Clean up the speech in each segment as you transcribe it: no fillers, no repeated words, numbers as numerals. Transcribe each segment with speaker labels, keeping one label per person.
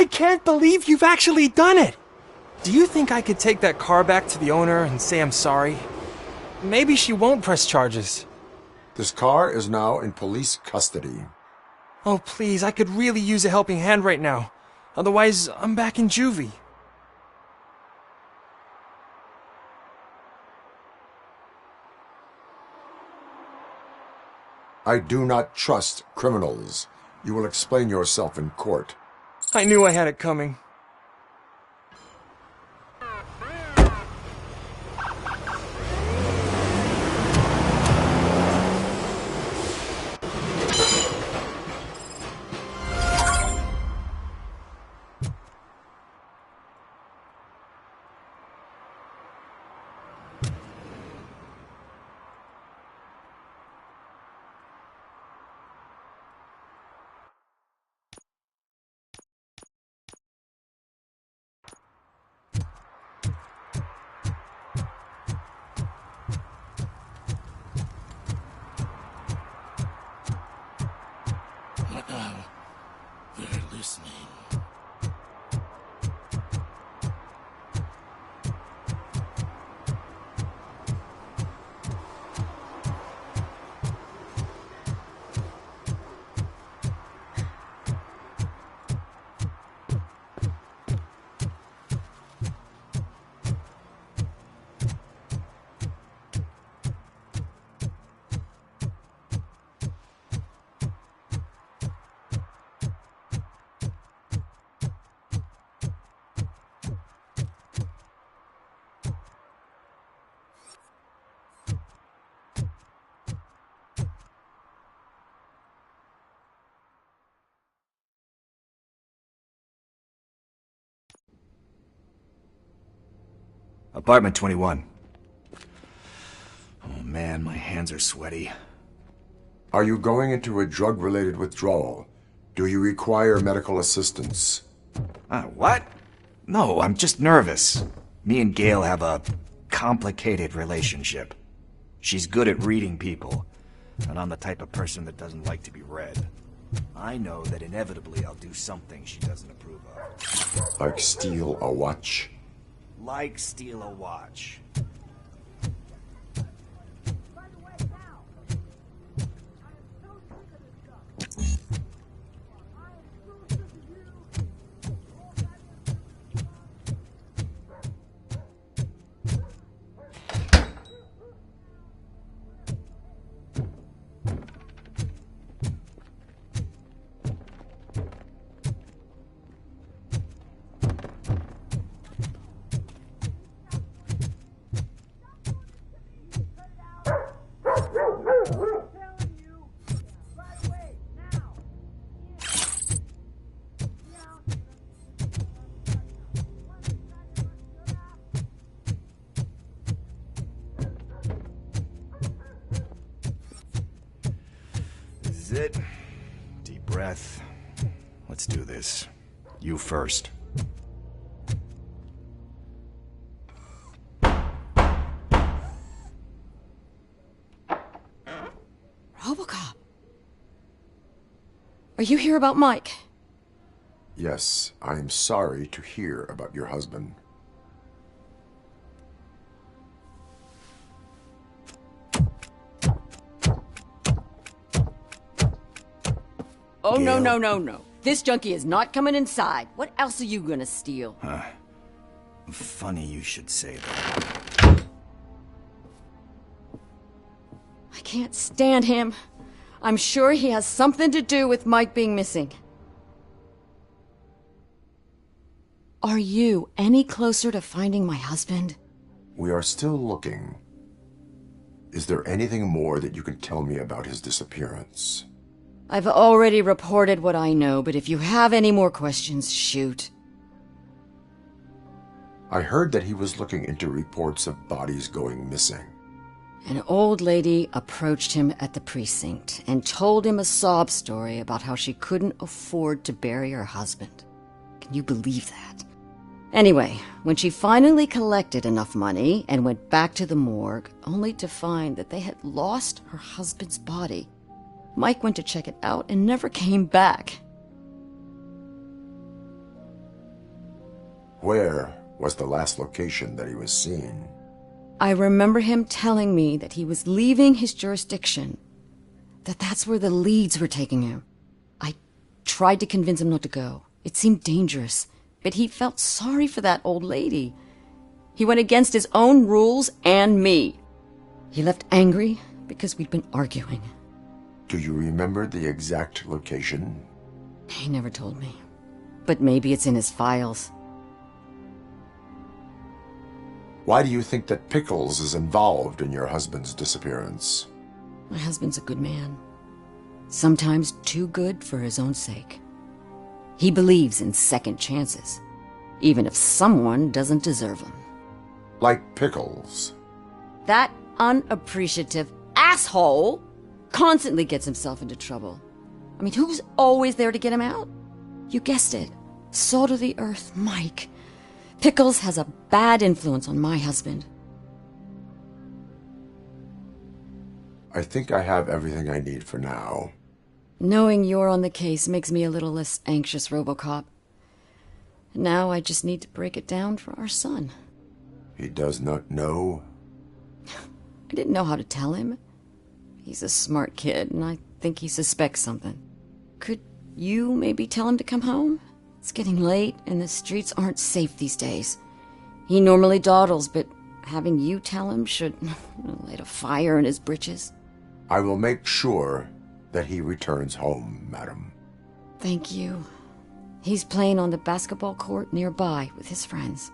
Speaker 1: I can't believe you've actually done it! Do you think I could take that car back to the owner and say I'm sorry? Maybe she won't press charges.
Speaker 2: This car is now in police custody.
Speaker 1: Oh, please, I could really use a helping hand right now. Otherwise, I'm back in juvie.
Speaker 2: I do not trust criminals. You will explain yourself in court.
Speaker 1: I knew I had it coming.
Speaker 3: They're listening.
Speaker 4: Apartment 21. Oh man, my hands are sweaty.
Speaker 2: Are you going into a drug-related withdrawal? Do you require medical assistance?
Speaker 4: What? No, I'm just nervous. Me and Gail have a complicated relationship. She's good at reading people, and I'm the type of person that doesn't like to be read. I know that inevitably I'll do something she doesn't approve of.
Speaker 2: Like steal a watch?
Speaker 4: Like steal a watch. This is it. Deep breath. Let's do this. You first.
Speaker 5: RoboCop. Are you here about Mike?
Speaker 2: Yes, I am sorry to hear about your husband.
Speaker 5: Oh,
Speaker 4: Gail.
Speaker 5: no. This junkie is not coming inside. What else are you gonna steal?
Speaker 4: Funny you should say that.
Speaker 5: I can't stand him. I'm sure he has something to do with Mike being missing. Are you any closer to finding my husband?
Speaker 2: We are still looking. Is there anything more that you can tell me about his disappearance?
Speaker 5: I've already reported what I know, but if you have any more questions, shoot.
Speaker 2: I heard that he was looking into reports of bodies going missing.
Speaker 5: An old lady approached him at the precinct and told him a sob story about how she couldn't afford to bury her husband. Can you believe that? Anyway, when she finally collected enough money and went back to the morgue, only to find that they had lost her husband's body, Mike went to check it out and never came back.
Speaker 2: Where was the last location that he was seen?
Speaker 5: I remember him telling me that he was leaving his jurisdiction, that's where the leads were taking him. I tried to convince him not to go. It seemed dangerous, but he felt sorry for that old lady. He went against his own rules and me. He left angry because we'd been arguing.
Speaker 2: Do you remember the exact location?
Speaker 5: He never told me, but maybe it's in his files.
Speaker 2: Why do you think that Pickles is involved in your husband's disappearance?
Speaker 5: My husband's a good man. Sometimes too good for his own sake. He believes in second chances, even if someone doesn't deserve them.
Speaker 2: Like Pickles.
Speaker 5: That unappreciative asshole constantly gets himself into trouble. I mean, who's always there to get him out? You guessed it. Salt of the earth, Mike. Pickles has a bad influence on my husband.
Speaker 2: I think I have everything I need for now.
Speaker 5: Knowing you're on the case makes me a little less anxious, RoboCop. Now I just need to break it down for our son.
Speaker 2: He does not know?
Speaker 5: I didn't know how to tell him. He's a smart kid, and I think he suspects something. Could you maybe tell him to come home? It's getting late, and the streets aren't safe these days. He normally dawdles, but having you tell him should light a fire in his britches.
Speaker 2: I will make sure that he returns home, madam.
Speaker 5: Thank you. He's playing on the basketball court nearby with his friends.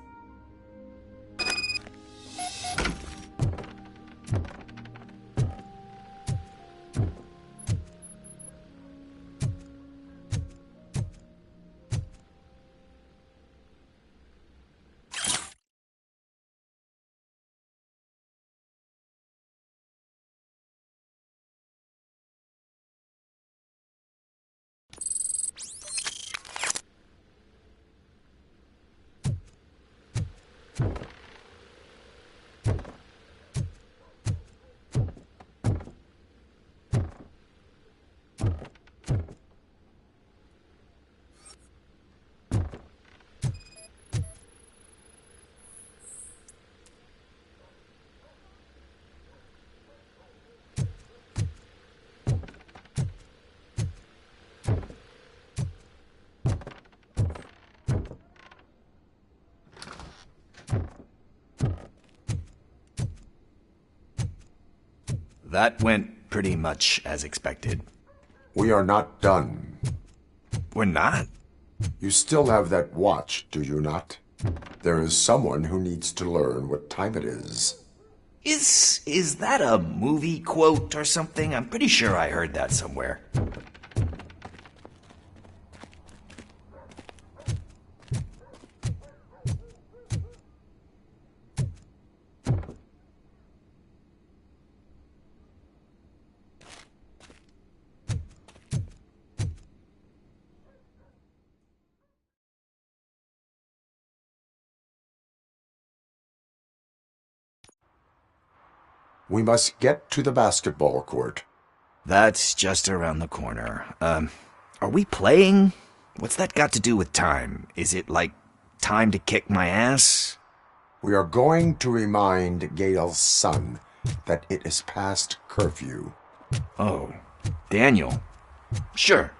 Speaker 4: That went pretty much as expected.
Speaker 2: We are not done.
Speaker 4: We're not?
Speaker 2: You still have that watch, do you not? There is someone who needs to learn what time it is.
Speaker 4: Is that a movie quote or something? I'm pretty sure I heard that somewhere.
Speaker 2: We must get to the basketball court.
Speaker 4: That's just around the corner. Are we playing? What's that got to do with time? Is it like time to kick my ass?
Speaker 2: We are going to remind Gail's son that it is past curfew.
Speaker 4: Oh, Daniel. Sure.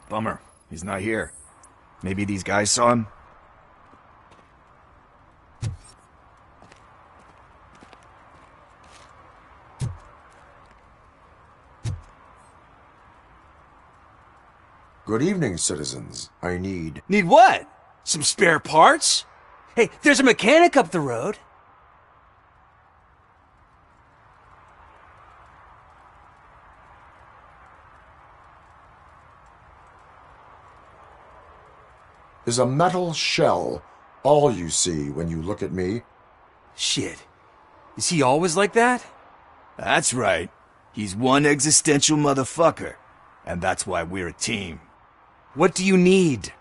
Speaker 4: Bummer. He's not here. Maybe these guys saw him?
Speaker 2: Good evening, citizens. I need...
Speaker 1: Need what? Some spare parts? Hey, there's a mechanic up the road.
Speaker 2: Is a metal shell all you see when you look at me?
Speaker 1: Shit. Is he always like that?
Speaker 4: That's right. He's one existential motherfucker. And that's why we're a team.
Speaker 1: What do you need?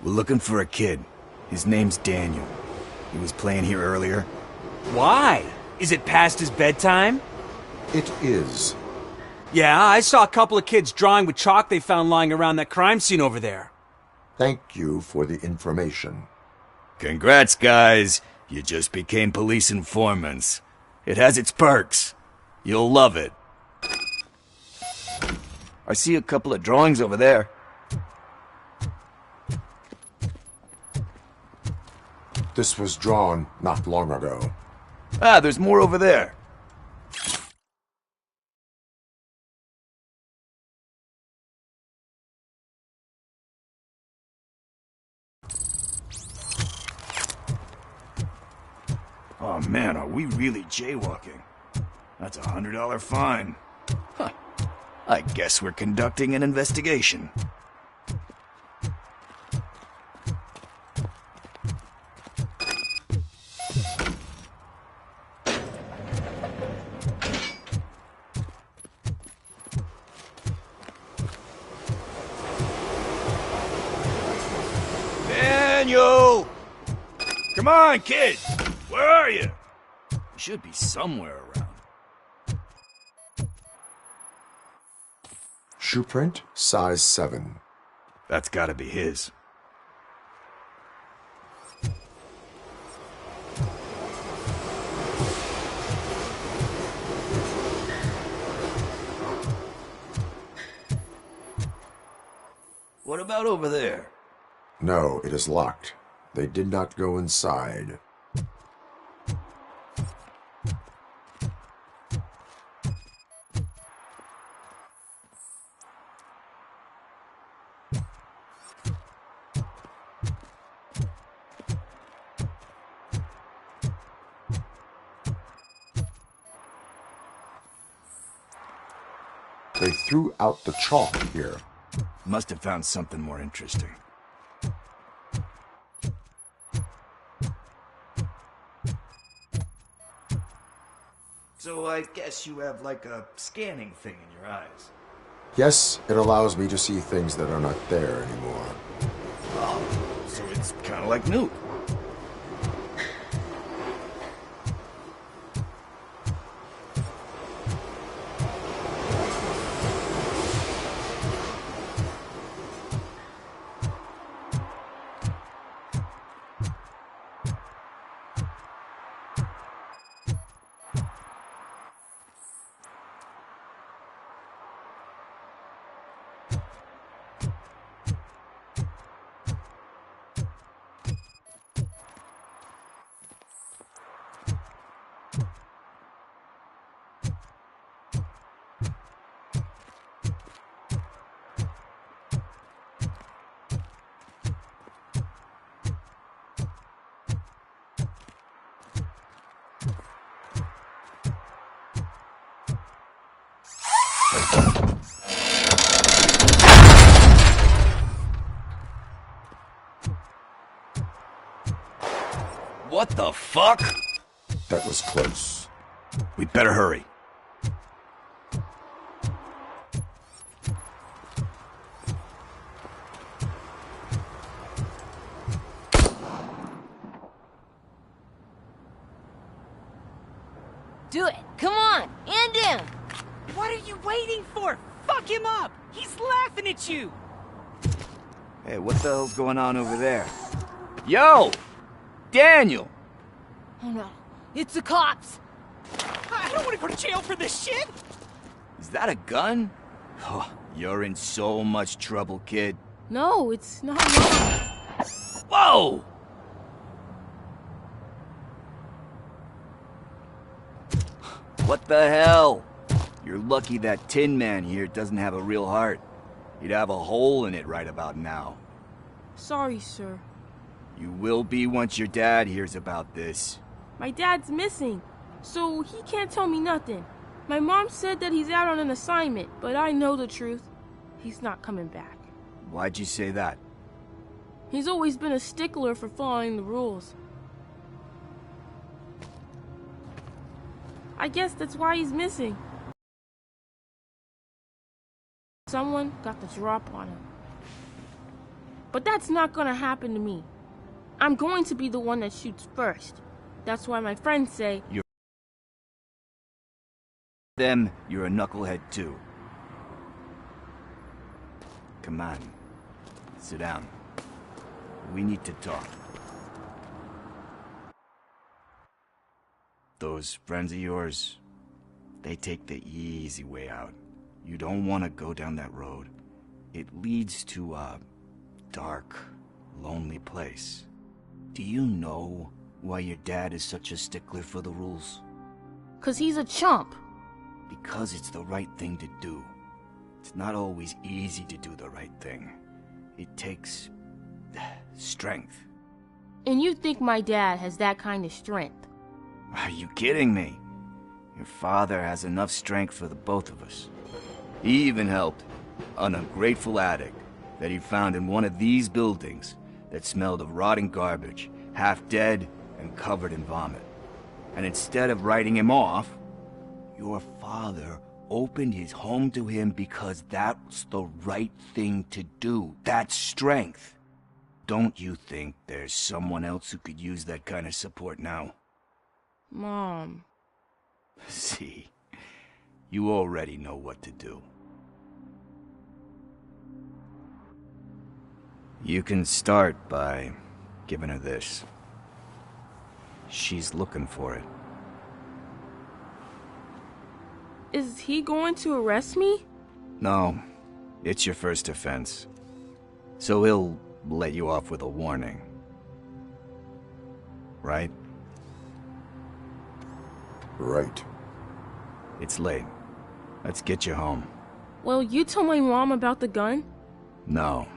Speaker 4: We're looking for a kid. His name's Daniel. He was playing here earlier.
Speaker 6: Why? Is it past his bedtime?
Speaker 2: It is.
Speaker 6: Yeah, I saw a couple of kids drawing with chalk they found lying around that crime scene over there.
Speaker 2: Thank you for the information.
Speaker 4: Congrats, guys. You just became police informants. It has its perks. You'll love it. I see a couple of drawings over there.
Speaker 2: This was drawn not long ago.
Speaker 4: Ah, there's more over there. Oh man, are we really jaywalking? That's a $100 fine. Huh. I guess we're conducting an investigation. Daniel! Come on, kid! Where are you? You should be somewhere around.
Speaker 2: Shoe print, size 7.
Speaker 4: That's gotta be his. What about over there?
Speaker 2: No, it is locked. They did not go inside. They threw out the chalk here.
Speaker 4: Must have found something more interesting. So I guess you have like a scanning thing in your eyes.
Speaker 2: Yes, it allows me to see things that are not there anymore.
Speaker 4: Oh, so it's kind of like Newt. What the fuck?
Speaker 2: That was close.
Speaker 4: We'd better hurry.
Speaker 7: Do it! Come on! End him!
Speaker 6: What are you waiting for? Fuck him up! He's laughing at you!
Speaker 4: Hey, what the hell's going on over there? Yo! Daniel!
Speaker 7: Oh no, it's the cops!
Speaker 6: I don't want to go to jail for this shit!
Speaker 4: Is that a gun? Oh, you're in so much trouble, kid.
Speaker 7: No, it's not mine.
Speaker 4: Whoa! What the hell? You're lucky that Tin Man here doesn't have a real heart. He'd have a hole in it right about now.
Speaker 8: Sorry, sir.
Speaker 4: You will be once your dad hears about this.
Speaker 8: My dad's missing, so he can't tell me nothing. My mom said that he's out on an assignment, but I know the truth. He's not coming back.
Speaker 4: Why'd you say that?
Speaker 8: He's always been a stickler for following the rules. I guess that's why he's missing. Someone got the drop on him. But that's not gonna happen to me. I'm going to be the one that shoots first. That's why my friends say...
Speaker 4: You're a knucklehead too. Come on. Sit down. We need to talk. Those friends of yours, they take the easy way out. You don't want to go down that road. It leads to a dark, lonely place. Do you know why your dad is such a stickler for the rules?
Speaker 8: 'Cause he's a chump.
Speaker 4: Because it's the right thing to do. It's not always easy to do the right thing. It takes strength.
Speaker 8: And you think my dad has that kind of strength?
Speaker 4: Are you kidding me? Your father has enough strength for the both of us. He even helped an ungrateful addict that he found in one of these buildings that smelled of rotting garbage, half dead and covered in vomit. And instead of writing him off, your father opened his home to him because that's the right thing to do. That's strength. Don't you think there's someone else who could use that kind of support now?
Speaker 8: Mom.
Speaker 4: See, you already know what to do. You can start by giving her this. She's looking for it.
Speaker 8: Is he going to arrest me?
Speaker 4: No, it's your first offense. So he'll let you off with a warning. Right?
Speaker 2: Right.
Speaker 4: It's late. Let's get you home.
Speaker 8: Well, you told my mom about the gun?
Speaker 4: No,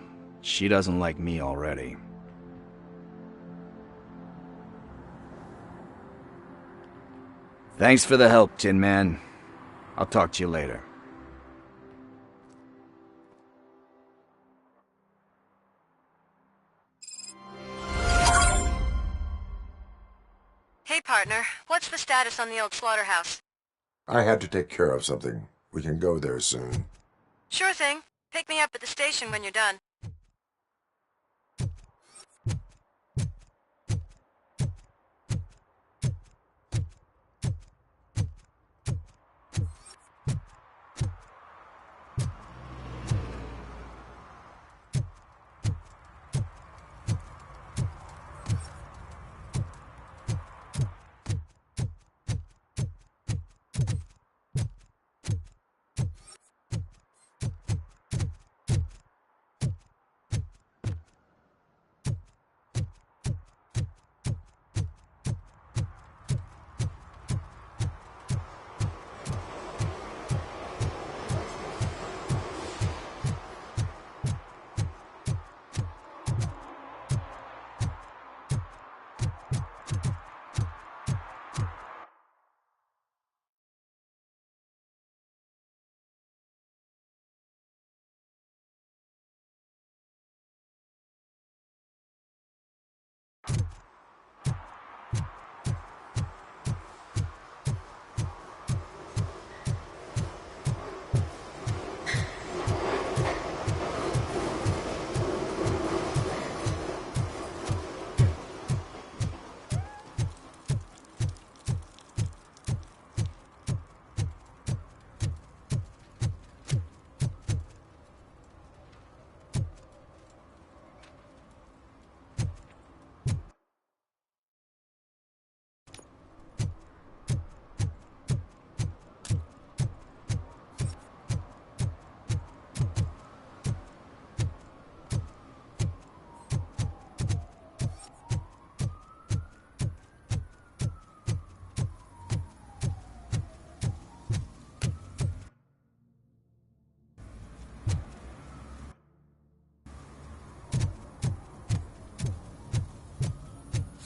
Speaker 4: she doesn't like me already. Thanks for the help, Tin Man. I'll talk to you later.
Speaker 9: Hey, partner. What's the status on the old slaughterhouse?
Speaker 2: I had to take care of something. We can go there soon.
Speaker 9: Sure thing. Pick me up at the station when you're done.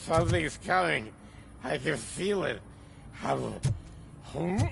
Speaker 10: Something's coming. I can feel it. Home?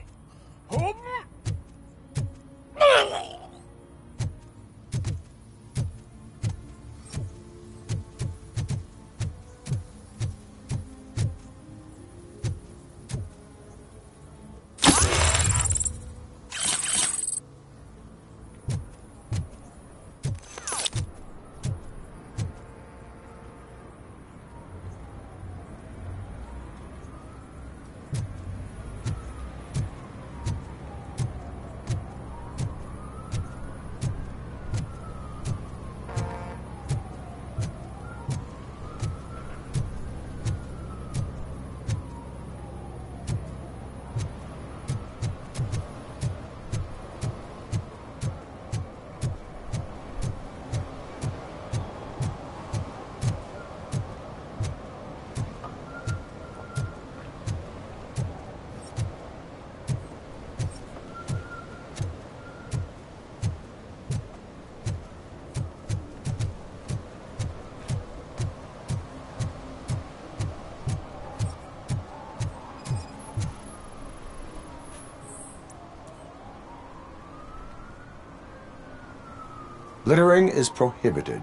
Speaker 2: Littering is prohibited.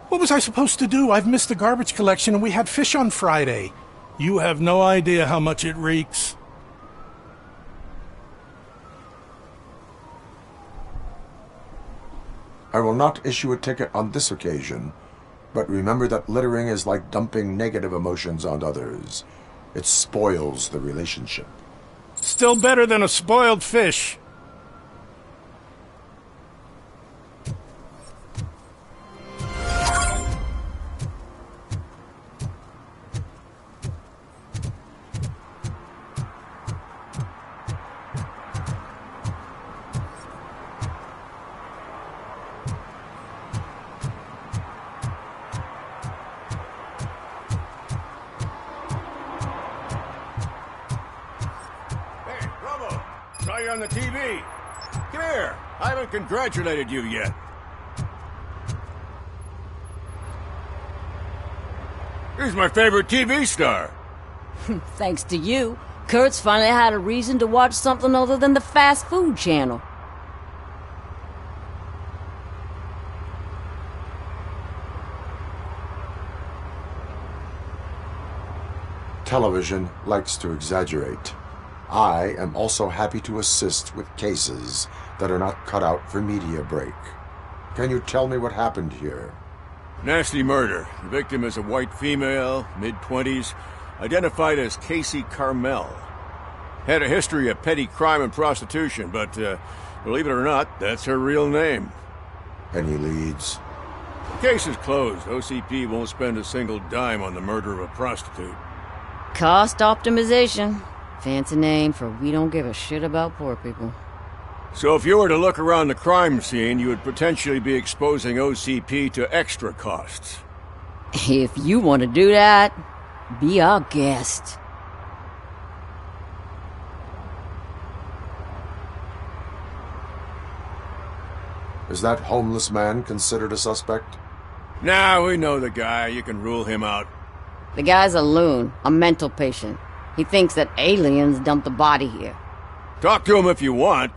Speaker 11: What was I supposed to do? I've missed the garbage collection and we had fish on Friday. You have no idea how much it reeks.
Speaker 2: I will not issue a ticket on this occasion, but remember that littering is like dumping negative emotions on others. It spoils the relationship.
Speaker 11: Still better than a spoiled fish.
Speaker 10: Saw you on the TV. Come here. I haven't congratulated you yet. Here's my favorite TV star.
Speaker 5: Thanks to you, Kurt's finally had a reason to watch something other than the fast food channel.
Speaker 2: Television likes to exaggerate. I am also happy to assist with cases that are not cut out for media break. Can you tell me what happened here?
Speaker 10: Nasty murder. The victim is a white female, mid-20s, identified as Casey Carmel. Had a history of petty crime and prostitution, but believe it or not, that's her real name.
Speaker 2: Any leads?
Speaker 10: The case is closed. OCP won't spend a single dime on the murder of a prostitute.
Speaker 5: Cost optimization. Fancy name for we don't give a shit about poor people.
Speaker 10: So if you were to look around the crime scene, you would potentially be exposing OCP to extra costs.
Speaker 5: If you want to do that, be our guest.
Speaker 2: Is that homeless man considered a suspect?
Speaker 10: Nah, we know the guy. You can rule him out.
Speaker 5: The guy's a loon, a mental patient. He thinks that aliens dumped the body here.
Speaker 10: Talk to him if you want.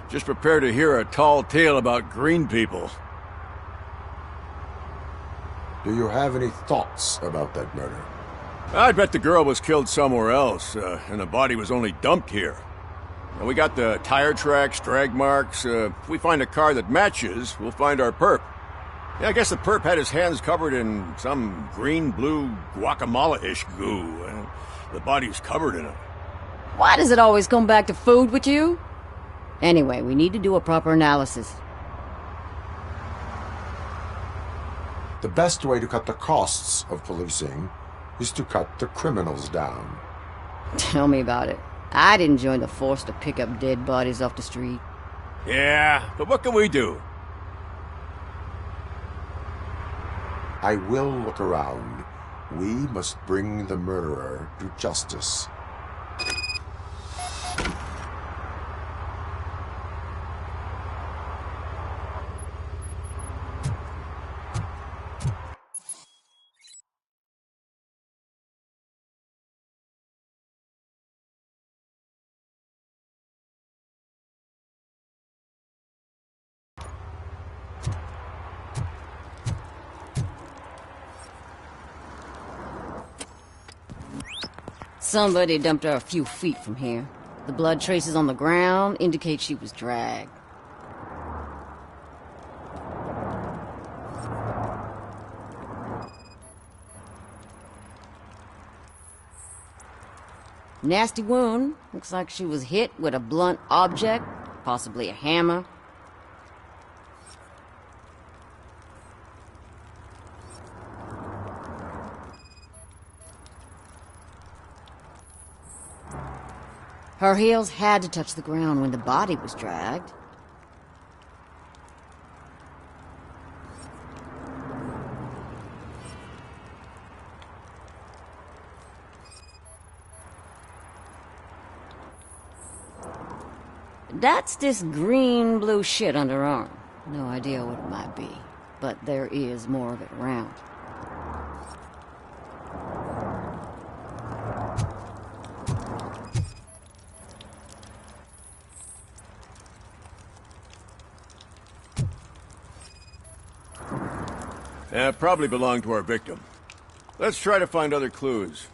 Speaker 10: Just prepare to hear a tall tale about green people.
Speaker 2: Do you have any thoughts about that murder?
Speaker 10: I bet the girl was killed somewhere else, and the body was only dumped here. Now, we got the tire tracks, drag marks. If we find a car that matches, we'll find our perp. Yeah, I guess the perp had his hands covered in some green-blue guacamole-ish goo. The body's covered in it.
Speaker 5: Why does it always come back to food with you? Anyway, we need to do a proper analysis.
Speaker 2: The best way to cut the costs of policing is to cut the criminals down.
Speaker 5: Tell me about it. I didn't join the force to pick up dead bodies off the street.
Speaker 10: Yeah, but what can we do?
Speaker 2: I will look around. We must bring the murderer to justice.
Speaker 5: Somebody dumped her a few feet from here. The blood traces on the ground indicate she was dragged. Nasty wound. Looks like she was hit with a blunt object, possibly a hammer. Her heels had to touch the ground when the body was dragged. That's this green-blue shit under her arm. No idea what it might be, but there is more of it around.
Speaker 10: Probably belonged to our victim. Let's try to find other clues.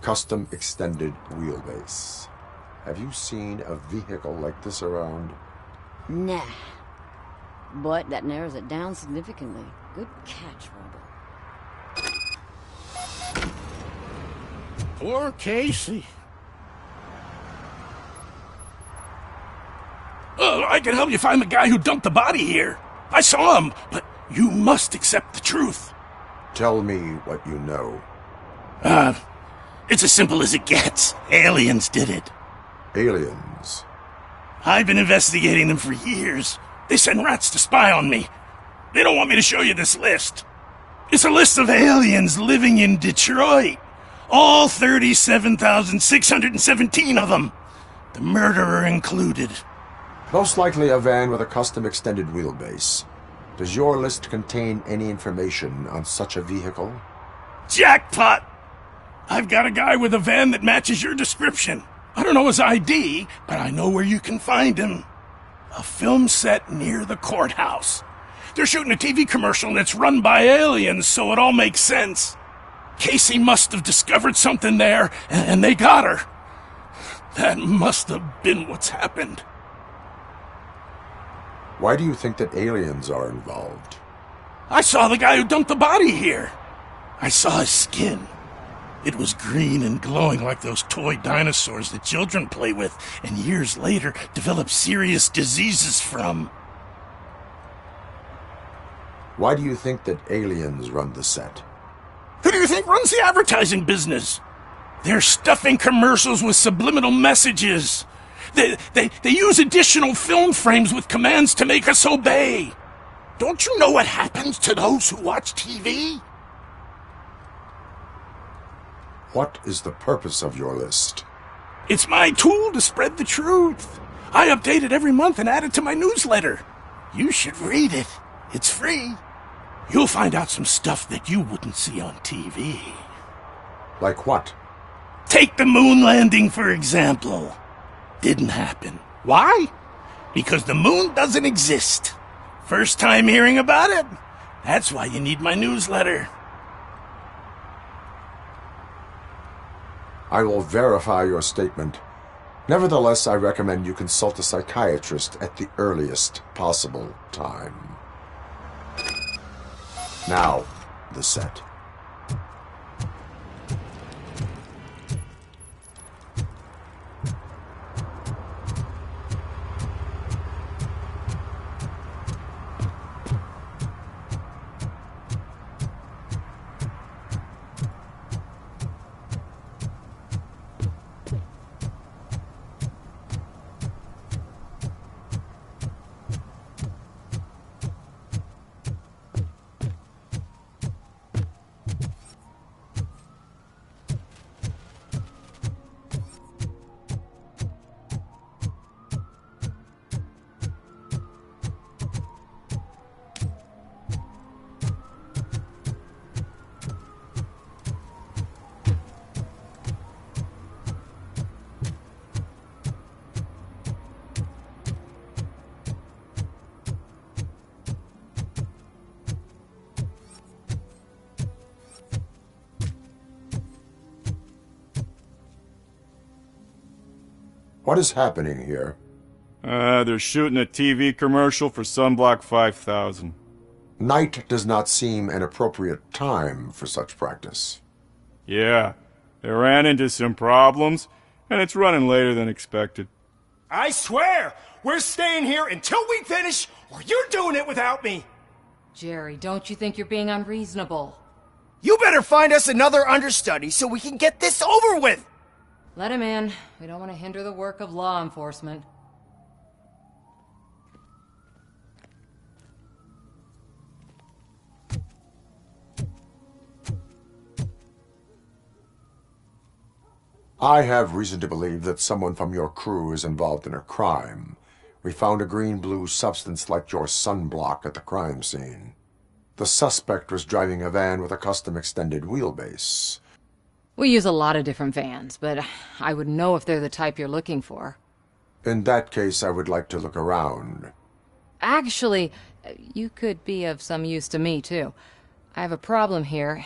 Speaker 2: Custom extended wheelbase. Have you seen a vehicle like this around?
Speaker 5: Nah. But that narrows it down significantly. Good catch, Robo.
Speaker 11: Poor Casey. Oh, I can help you find the guy who dumped the body here. I saw him, but you must accept the truth.
Speaker 2: Tell me what you know.
Speaker 11: It's as simple as it gets. Aliens did it.
Speaker 2: Aliens?
Speaker 11: I've been investigating them for years. They send rats to spy on me. They don't want me to show you this list. It's a list of aliens living in Detroit. All 37,617 of them. The murderer included.
Speaker 2: Most likely a van with a custom extended wheelbase. Does your list contain any information on such a vehicle?
Speaker 11: Jackpot! I've got a guy with a van that matches your description. I don't know his ID, but I know where you can find him. A film set near the courthouse. They're shooting a TV commercial that's run by aliens, so it all makes sense. Casey must have discovered something there, and they got her. That must have been what's happened.
Speaker 2: Why do you think that aliens are involved?
Speaker 11: I saw the guy who dumped the body here. I saw his skin. It was green and glowing like those toy dinosaurs that children play with and years later develop serious diseases from.
Speaker 2: Why do you think that aliens run the set?
Speaker 11: Who do you think runs the advertising business? They're stuffing commercials with subliminal messages. They use additional film frames with commands to make us obey. Don't you know what happens to those who watch TV?
Speaker 2: What is the purpose of your list?
Speaker 11: It's my tool to spread the truth. I update it every month and add it to my newsletter. You should read it. It's free. You'll find out some stuff that you wouldn't see on TV.
Speaker 2: Like what?
Speaker 11: Take the moon landing, for example. Didn't happen. Why? Because the moon doesn't exist. First time hearing about it? That's why you need my newsletter.
Speaker 2: I will verify your statement. Nevertheless, I recommend you consult a psychiatrist at the earliest possible time. Now, the set. What is happening here?
Speaker 12: They're shooting a TV commercial for Sunblock 5000.
Speaker 2: Night does not seem an appropriate time for such practice.
Speaker 12: Yeah, They ran into some problems, and it's running later than expected.
Speaker 13: I swear, we're staying here until we finish, or you're doing it without me.
Speaker 14: Jerry, don't you think you're being unreasonable?
Speaker 13: You better find us another understudy so we can get this over with.
Speaker 14: Let him in. We don't want to hinder the work of law enforcement.
Speaker 2: I have reason to believe that someone from your crew is involved in a crime. We found a green-blue substance like your sunblock at the crime scene. The suspect was driving a van with a custom extended wheelbase.
Speaker 14: We use a lot of different vans, but I wouldn't know if they're the type you're looking for.
Speaker 2: In that case, I would like to look around.
Speaker 14: Actually, you could be of some use to me, too. I have a problem here,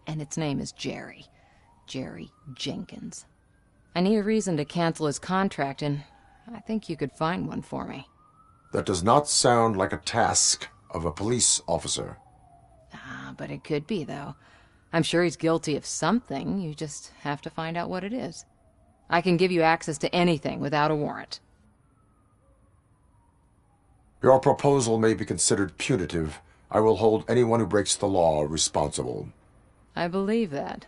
Speaker 14: and its name is Jerry. Jerry Jenkins. I need a reason to cancel his contract, and I think you could find one for me.
Speaker 2: That does not sound like a task of a police officer.
Speaker 14: But it could be, though. I'm sure he's guilty of something. You just have to find out what it is. I can give you access to anything without a warrant.
Speaker 2: Your proposal may be considered punitive. I will hold anyone who breaks the law responsible.
Speaker 14: I believe that.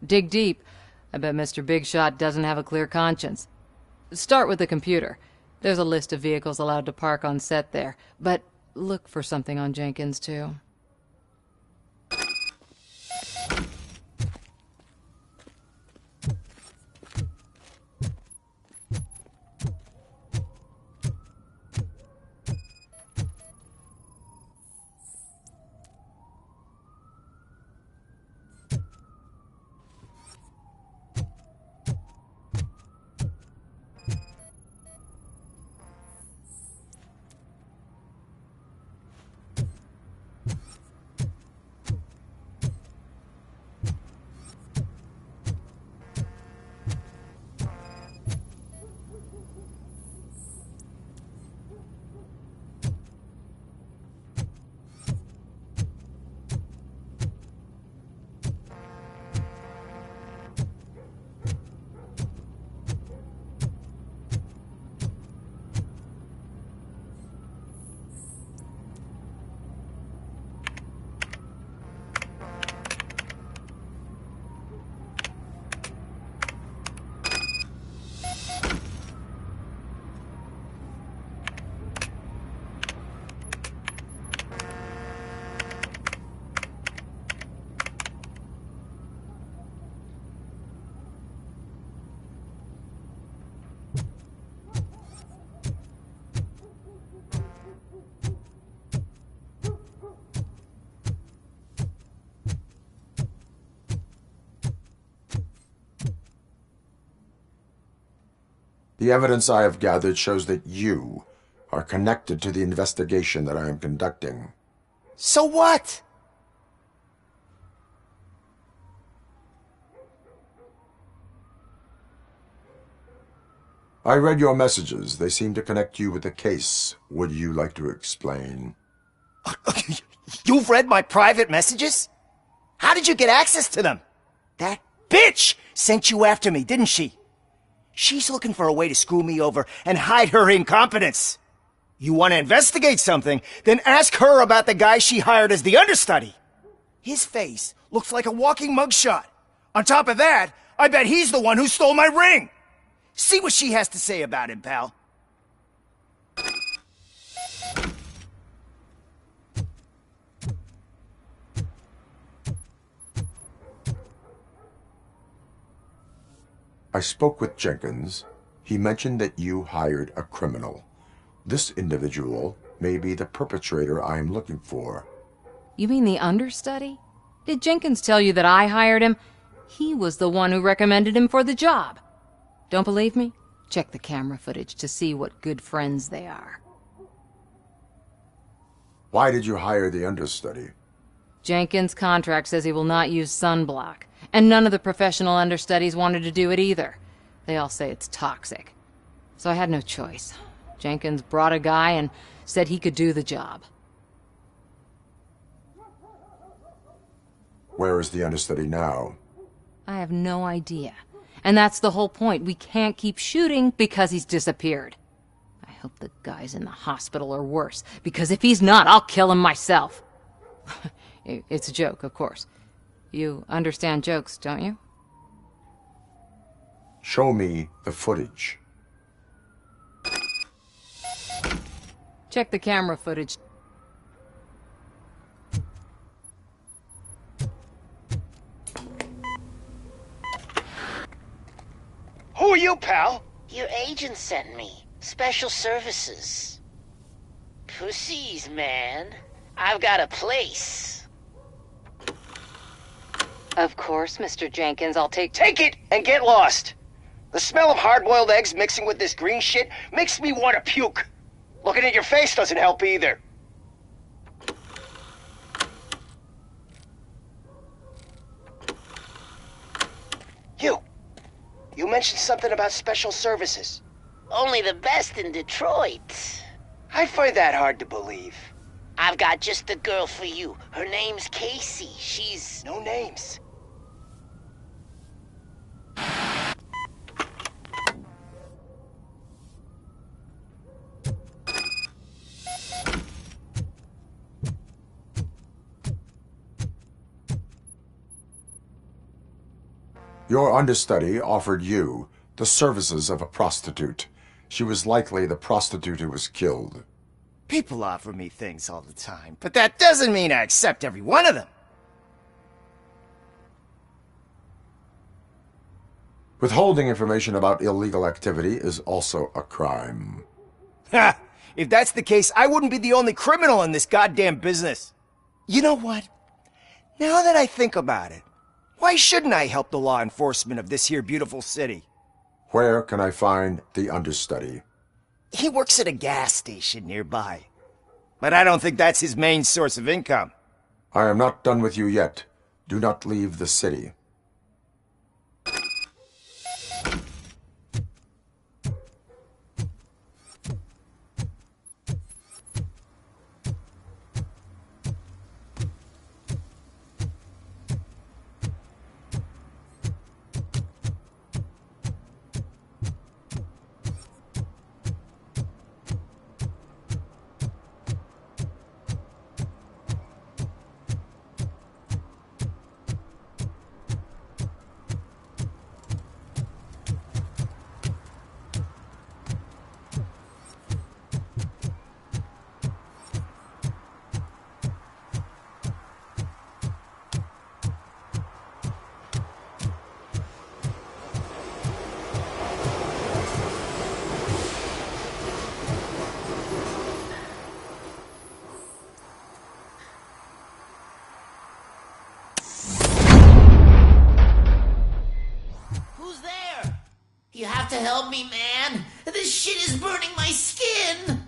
Speaker 14: Dig deep. I bet Mr. Big Shot doesn't have a clear conscience. Start with the computer. There's a list of vehicles allowed to park on set there. But look for something on Jenkins, too.
Speaker 2: The evidence I have gathered shows that you are connected to the investigation that I am conducting.
Speaker 13: So what?
Speaker 2: I read your messages. They seem to connect you with the case. Would you like to explain?
Speaker 13: You've read my private messages? How did you get access to them? That bitch sent you after me, didn't she? She's looking for a way to screw me over and hide her incompetence. You want to investigate something, then ask her about the guy she hired as the understudy. His face looks like a walking mugshot. On top of that, I bet he's the one who stole my ring. See what she has to say about him, pal.
Speaker 2: I spoke with Jenkins. He mentioned that you hired a criminal. This individual may be the perpetrator I am looking for.
Speaker 14: You mean the understudy? Did Jenkins tell you that I hired him? He was the one who recommended him for the job. Don't believe me? Check the camera footage to see what good friends they are.
Speaker 2: Why did you hire the understudy?
Speaker 14: Jenkins' contract says he will not use sunblock, and none of the professional understudies wanted to do it either. They all say it's toxic. So I had no choice. Jenkins brought a guy and said he could do the job.
Speaker 2: Where is the understudy now?
Speaker 14: I have no idea. And that's the whole point. We can't keep shooting because he's disappeared. I hope the guy's in the hospital or worse, because if he's not, I'll kill him myself. It's a joke, of course. You understand jokes, don't you?
Speaker 2: Show me the footage.
Speaker 14: Check the camera footage.
Speaker 13: Who are you, pal?
Speaker 15: Your agent sent me. Special services. Pussies, man. I've got a place.
Speaker 14: Of course, Mr. Jenkins, I'll take
Speaker 13: it and get lost. The smell of hard-boiled eggs mixing with this green shit makes me want to puke. Looking at your face doesn't help either. You mentioned something about special services.
Speaker 15: Only the best in Detroit.
Speaker 13: I find that hard to believe.
Speaker 15: I've got just the girl for you. Her name's Casey. She's...
Speaker 13: No names.
Speaker 2: Your understudy offered you the services of a prostitute. She was likely the prostitute who was killed.
Speaker 13: People offer me things all the time, but that doesn't mean I accept every one of them.
Speaker 2: Withholding information about illegal activity is also a crime.
Speaker 13: Ha! If that's the case, I wouldn't be the only criminal in this goddamn business. You know what? Now that I think about it, why shouldn't I help the law enforcement of this here beautiful city?
Speaker 2: Where can I find the understudy?
Speaker 13: He works at a gas station nearby. But I don't think that's his main source of income.
Speaker 2: I am not done with you yet. Do not leave the city.
Speaker 15: You have to help me, man. This shit is burning my skin.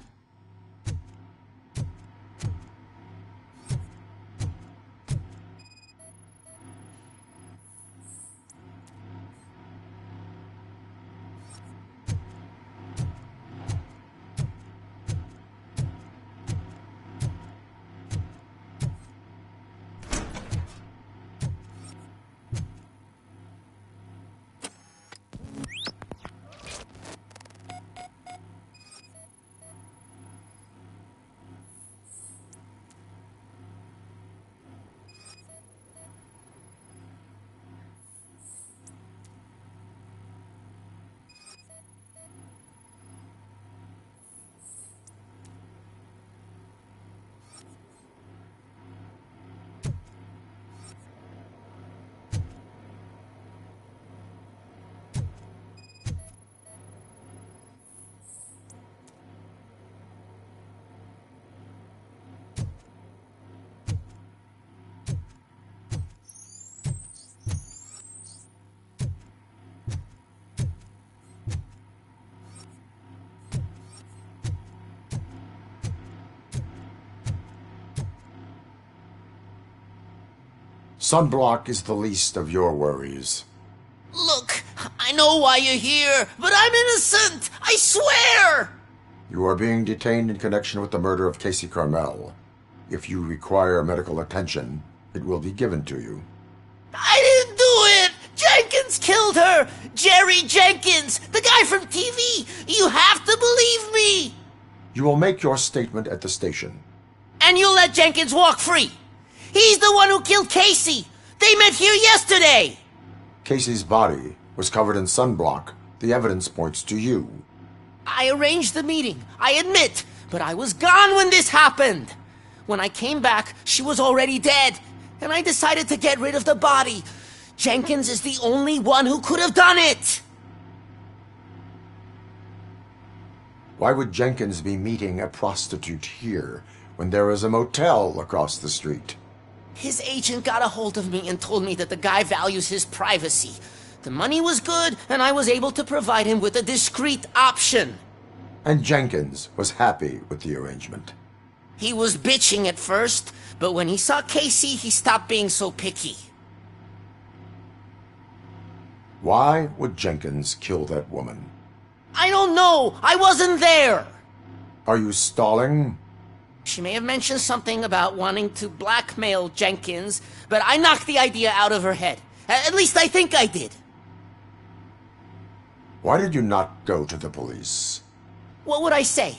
Speaker 2: Sunblock is the least of your worries.
Speaker 15: Look, I know why you're here, but I'm innocent! I swear!
Speaker 2: You are being detained in connection with the murder of Casey Carmel. If you require medical attention, it will be given to you.
Speaker 15: I didn't do it! killed her! Jerry Jenkins! The guy from TV! You have to believe me!
Speaker 2: You will make your statement at the station.
Speaker 15: And you'll let Jenkins walk free! He's the one who killed Casey! They met here yesterday!
Speaker 2: Casey's body was covered in sunblock. The evidence points to you.
Speaker 15: I arranged the meeting, I admit, but I was gone when this happened. When I came back, she was already dead, and I decided to get rid of the body. Jenkins is the only one who could have done it!
Speaker 2: Why would Jenkins be meeting a prostitute here when there is a motel across the street?
Speaker 15: His agent got a hold of me and told me that the guy values his privacy. The money was good, and I was able to provide him with a discreet option.
Speaker 2: And Jenkins was happy with the arrangement.
Speaker 15: He was bitching at first, but when he saw Casey, he stopped being so picky.
Speaker 2: Why would Jenkins kill that woman?
Speaker 15: I don't know! I wasn't there!
Speaker 2: Are you stalling?
Speaker 15: She may have mentioned something about wanting to blackmail Jenkins, but I knocked the idea out of her head. At least I think I did.
Speaker 2: Why did you not go to the police?
Speaker 15: What would I say?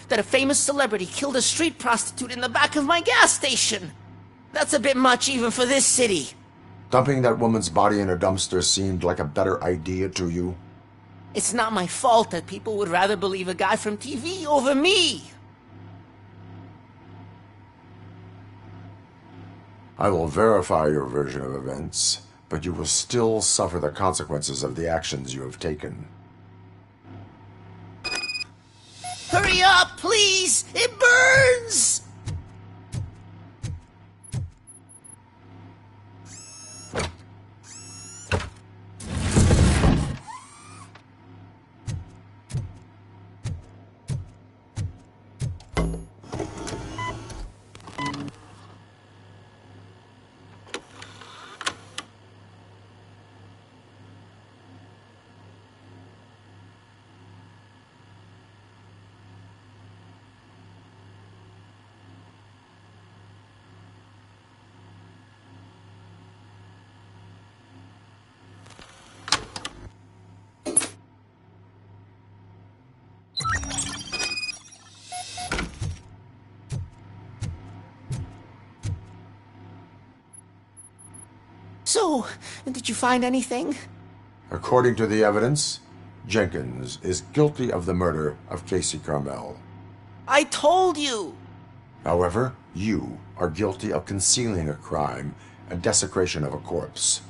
Speaker 15: That a famous celebrity killed a street prostitute in the back of my gas station? That's a bit much even for this city.
Speaker 2: Dumping that woman's body in a dumpster seemed like a better idea to you?
Speaker 15: It's not my fault that people would rather believe a guy from TV over me.
Speaker 2: I will verify your version of events, but you will still suffer the consequences of the actions you have taken.
Speaker 15: Hurry up, please! It burns! So, did you find anything?
Speaker 2: According to the evidence, Jenkins is guilty of the murder of Casey Carmel.
Speaker 15: I told you!
Speaker 2: However, you are guilty of concealing a crime and desecration of a corpse.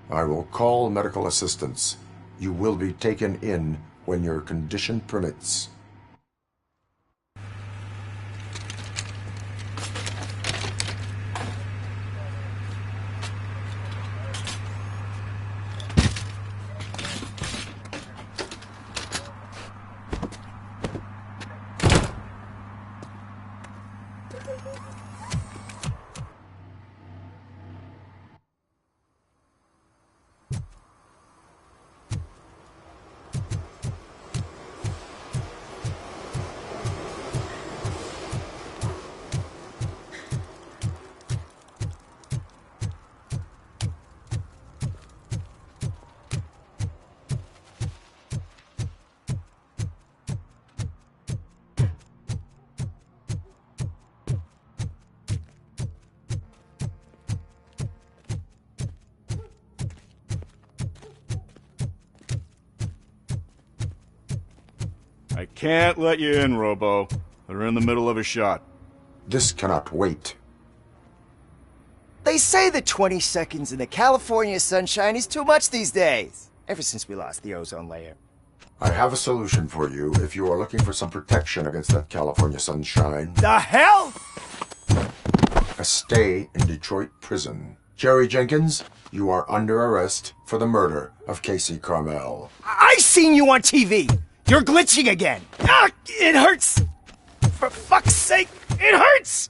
Speaker 2: I will call medical assistance. You will be taken in when your condition permits.
Speaker 12: I can't let you in, Robo. They're in the middle of a shot.
Speaker 2: This cannot wait.
Speaker 13: They say that 20 seconds in the California sunshine is too much these days. Ever since we lost the ozone layer.
Speaker 2: I have a solution for you if you are looking for some protection against that California sunshine.
Speaker 13: The hell?
Speaker 2: A stay in Detroit prison. Jerry Jenkins, you are under arrest for the murder of Casey Carmel.
Speaker 13: I seen you on TV. You're glitching again. Ah, it hurts. For fuck's sake, it hurts.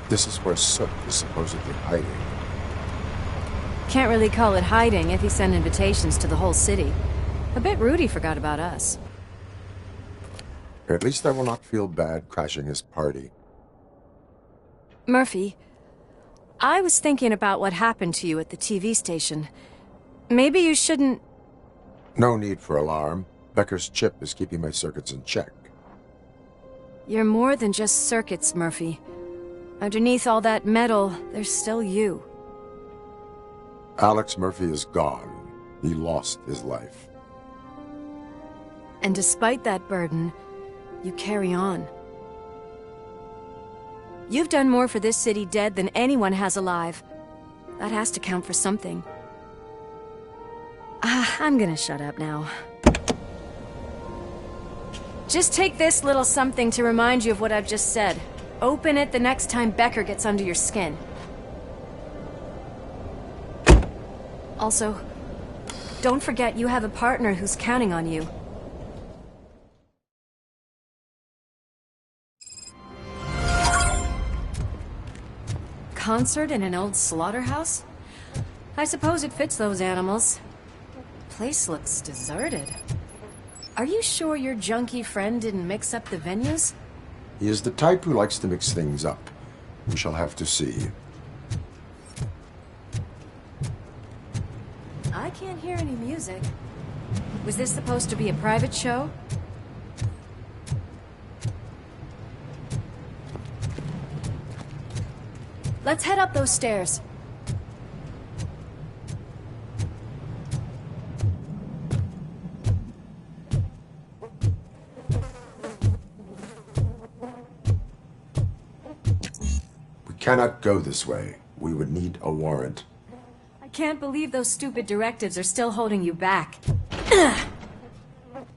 Speaker 2: This is where Soot is supposedly hiding.
Speaker 14: Can't really call it hiding if he sent invitations to the whole city. A bit rude he forgot about us.
Speaker 2: At least I will not feel bad crashing his party.
Speaker 14: Murphy, I was thinking about what happened to you at the TV station. Maybe you shouldn't...
Speaker 2: No need for alarm. Becker's chip is keeping my circuits in check.
Speaker 14: You're more than just circuits, Murphy. Underneath all that metal, there's still you.
Speaker 2: Alex Murphy is gone. He lost his life.
Speaker 14: And despite that burden, you carry on. You've done more for this city dead than anyone has alive. That has to count for something. I'm gonna shut up now. Just take this little something to remind you of what I've just said. Open it the next time Becker gets under your skin. Also, don't forget you have a partner who's counting on you. Concert in an old slaughterhouse? I suppose it fits those animals. Place looks deserted. Are you sure your junkie friend didn't mix up the venues?
Speaker 2: He is the type who likes to mix things up. We shall have to see.
Speaker 14: I can't hear any music. Was this supposed to be a private show? Let's head up those stairs.
Speaker 2: We cannot go this way. We would need a warrant.
Speaker 14: I can't believe those stupid directives are still holding you back.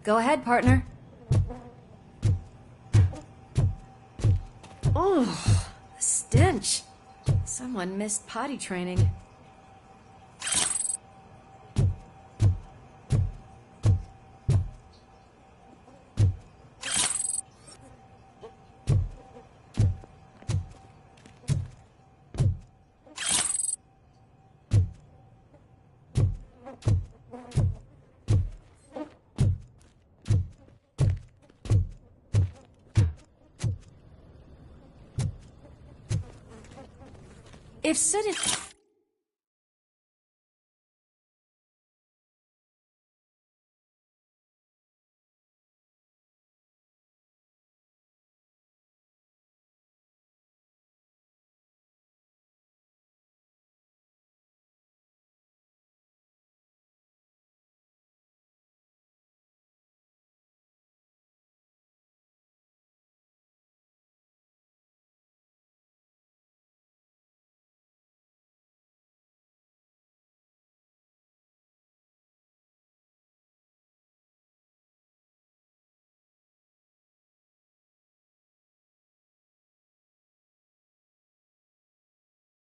Speaker 14: Go ahead, partner. Oh, the stench. Someone missed potty training. If Sid is...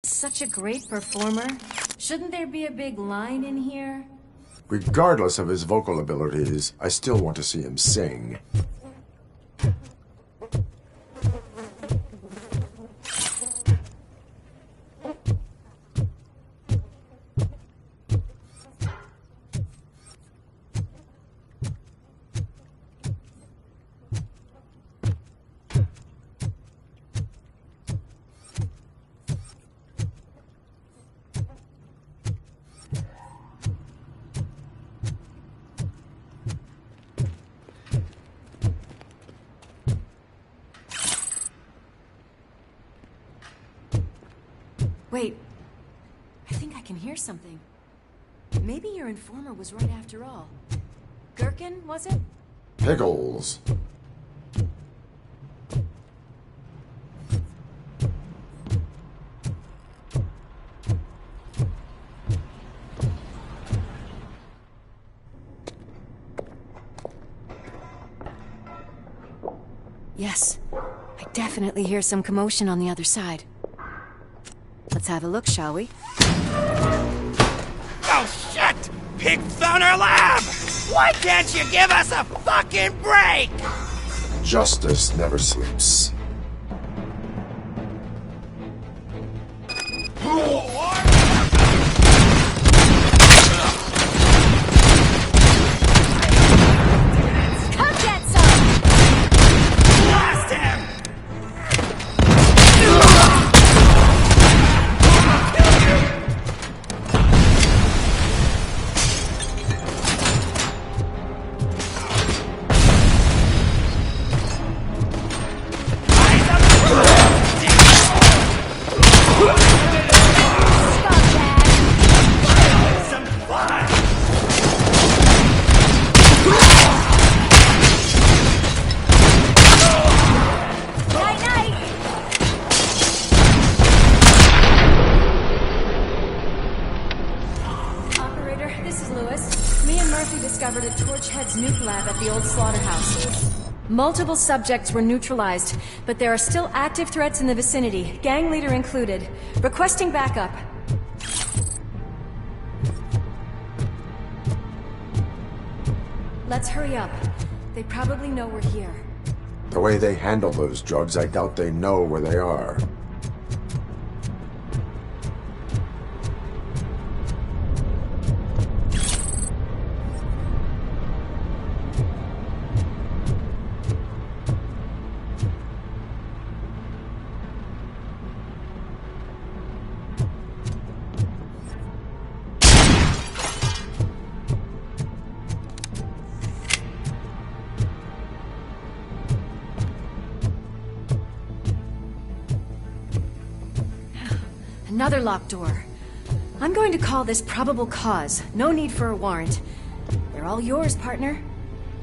Speaker 14: Such a great performer. Shouldn't there be a big line in here?
Speaker 2: Regardless of his vocal abilities, I still want to see him sing.
Speaker 14: Wait, I think I can hear something. Maybe your informer was right after all. Gherkin, was it?
Speaker 2: Pickles.
Speaker 14: Yes, I definitely hear some commotion on the other side. Let's have a look, shall we?
Speaker 15: Oh, shit! Pig Thunder Lab! Why can't you give us a fucking break?
Speaker 2: Justice never sleeps.
Speaker 16: discovered a Torchhead's nuke lab at the old slaughterhouse. Multiple subjects were neutralized, but there are still active threats in the vicinity, gang leader included. Requesting backup. Let's hurry up. They probably know we're here.
Speaker 2: The way they handle those drugs, I doubt they know where they are.
Speaker 16: Another locked door. I'm going to call this probable cause. No need for a warrant. They're all yours, partner.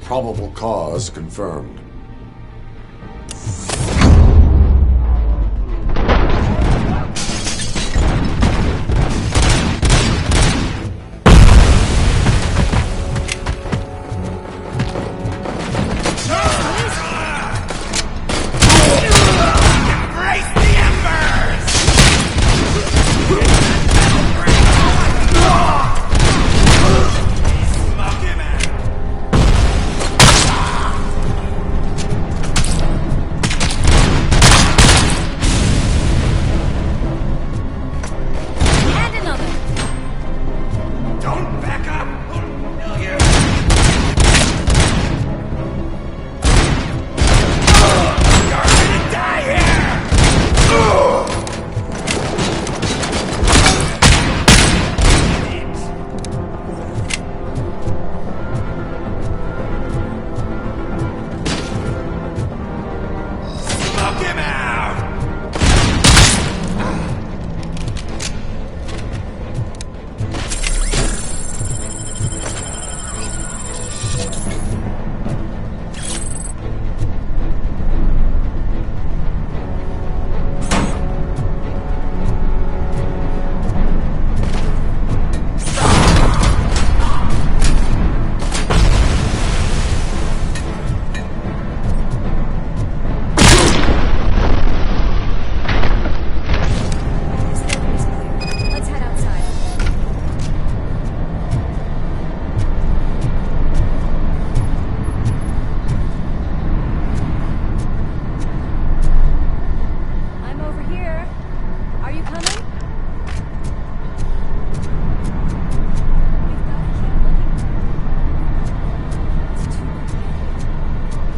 Speaker 2: Probable cause confirmed.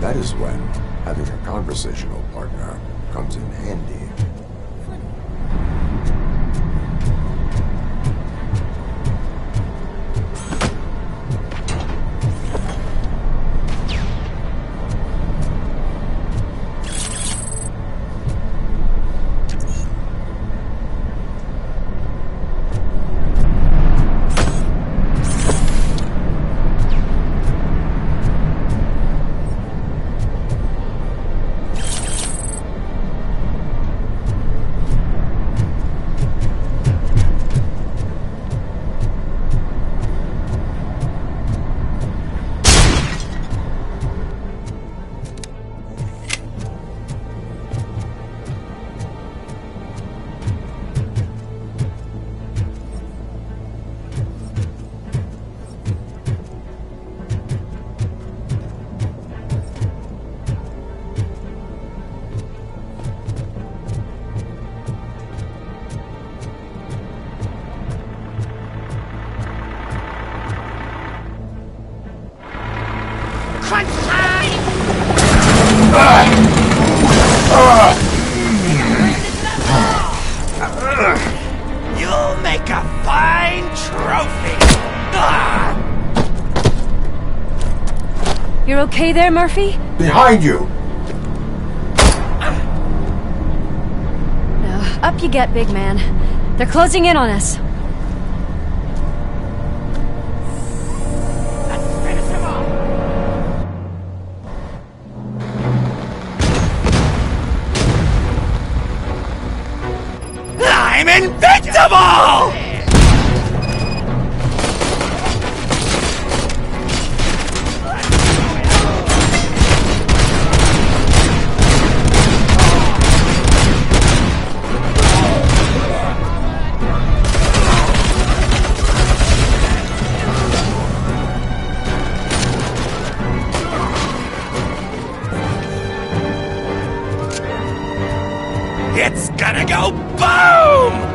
Speaker 2: That is when having a conversational partner comes in handy.
Speaker 13: You'll make a fine trophy!
Speaker 16: You're okay there, Murphy?
Speaker 2: Behind you!
Speaker 16: No, up you get, big man. They're closing in on us.
Speaker 13: I'm invincible! It's gonna go boom!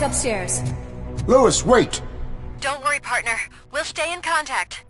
Speaker 16: Upstairs.
Speaker 2: Lewis, wait!
Speaker 9: Don't worry, partner. We'll stay in contact.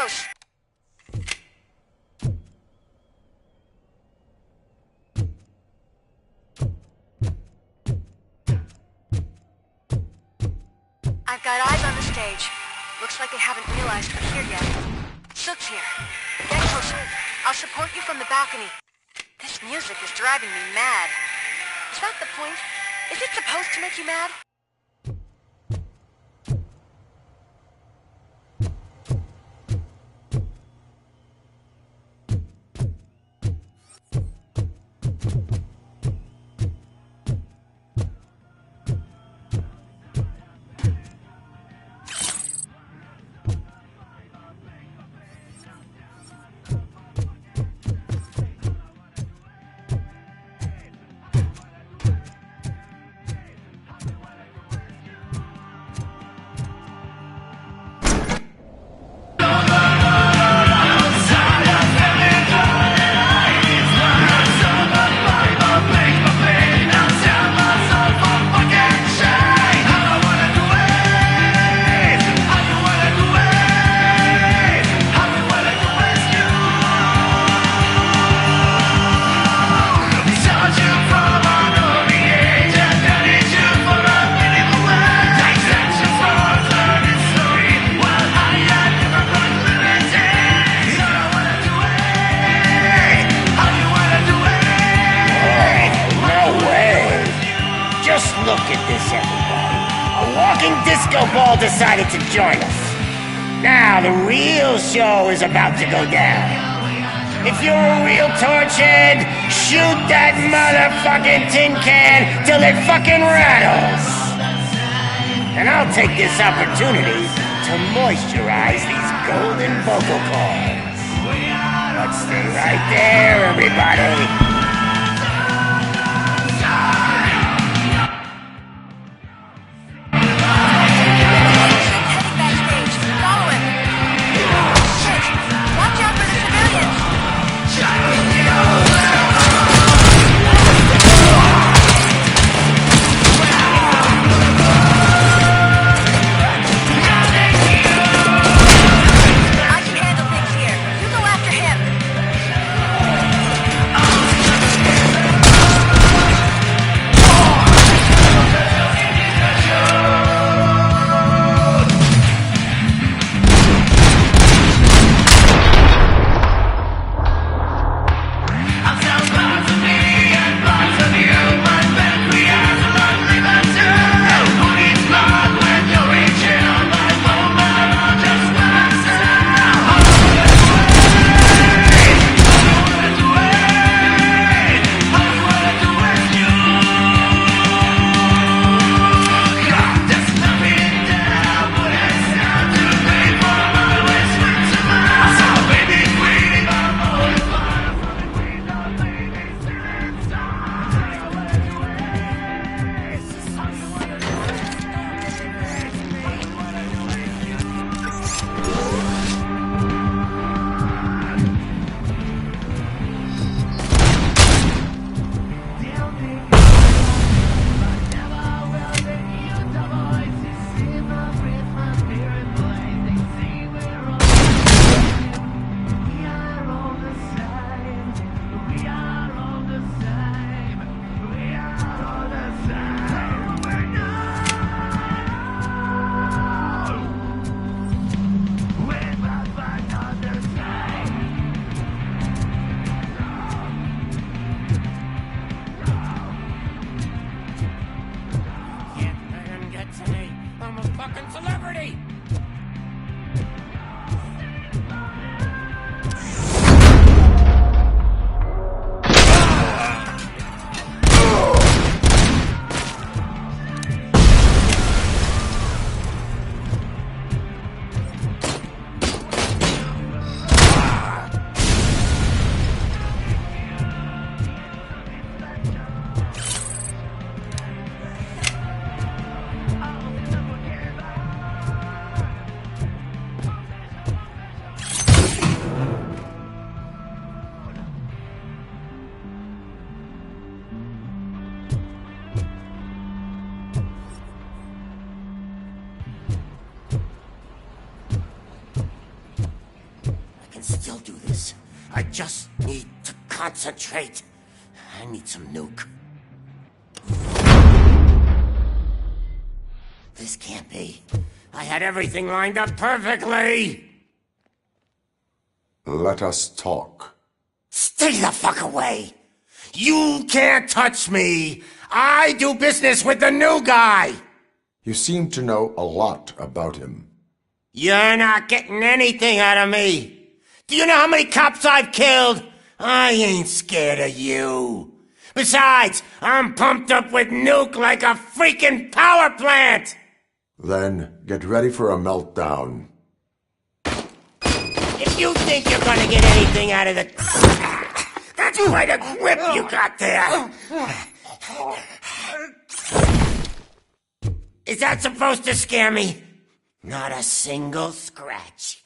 Speaker 9: close. I've got eyes on the stage. Looks like they haven't realized we're here yet. Sook's here. Get closer. I'll support you from the balcony. This music is driving me mad. Is that the point? Is it supposed to make you mad?
Speaker 17: Decided to join us. Now the real show is about to go down. If you're a real torchhead, shoot that motherfucking tin can till it fucking rattles. And I'll take this opportunity to moisturize these golden vocal cords. But stay right there, everybody. still do this. I just need to concentrate. I need some nuke. This can't be. I had everything lined up perfectly!
Speaker 2: Let us talk.
Speaker 17: Stay the fuck away! You can't touch me! I do business with the new guy!
Speaker 2: You seem to know a lot about him.
Speaker 17: You're not getting anything out of me! Do you know how many cops I've killed? I ain't scared of you. Besides, I'm pumped up with nuke like a freaking power plant!
Speaker 2: Then get ready for a meltdown.
Speaker 17: If you think you're gonna get anything out of the... That's quite a grip you got there! Is that supposed to scare me? Not a single scratch.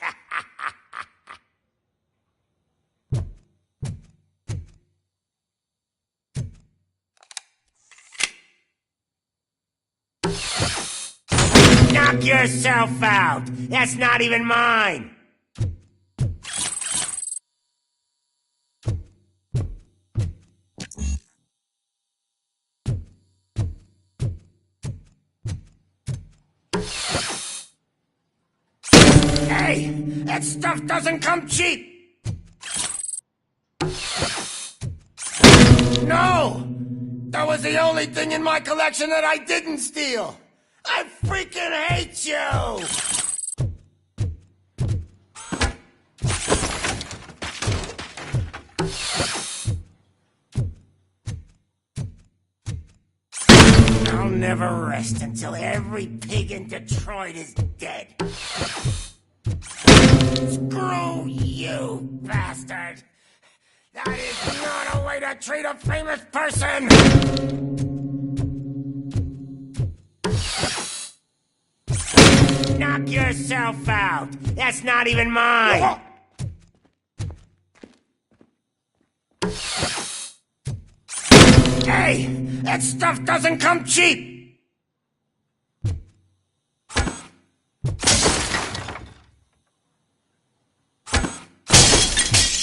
Speaker 17: Knock yourself out! That's not even mine! Hey! That stuff doesn't come cheap! No! That was the only thing in my collection that I didn't steal! I freaking hate you! I'll never rest until every pig in Detroit is dead. Screw you, bastard! That is not a way to treat a famous person! Knock yourself out! That's not even mine! Hey! That stuff doesn't come cheap!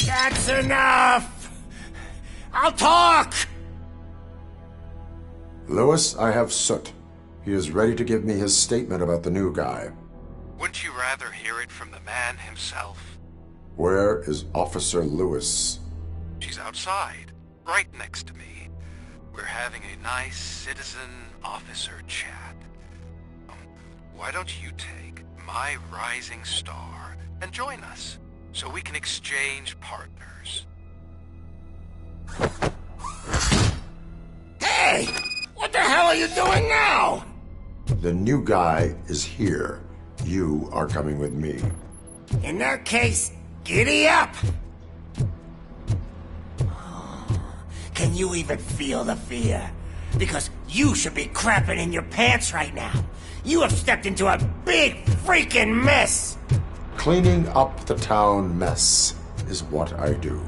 Speaker 17: That's enough! I'll talk!
Speaker 2: Lewis, I have Soot. He is ready to give me his statement about the new guy.
Speaker 18: Wouldn't you rather hear it from the man himself?
Speaker 2: Where is Officer Lewis?
Speaker 18: She's outside, right next to me. We're having a nice citizen-officer chat. Why don't you take my rising star and join us, so we can exchange partners?
Speaker 17: Hey! What the hell are you doing now?
Speaker 2: The new guy is here. You are coming with me.
Speaker 17: In that case, giddy up! Can you even feel the fear? Because you should be crapping in your pants right now. You have stepped into a big freaking mess!
Speaker 2: Cleaning up the town mess is what I do.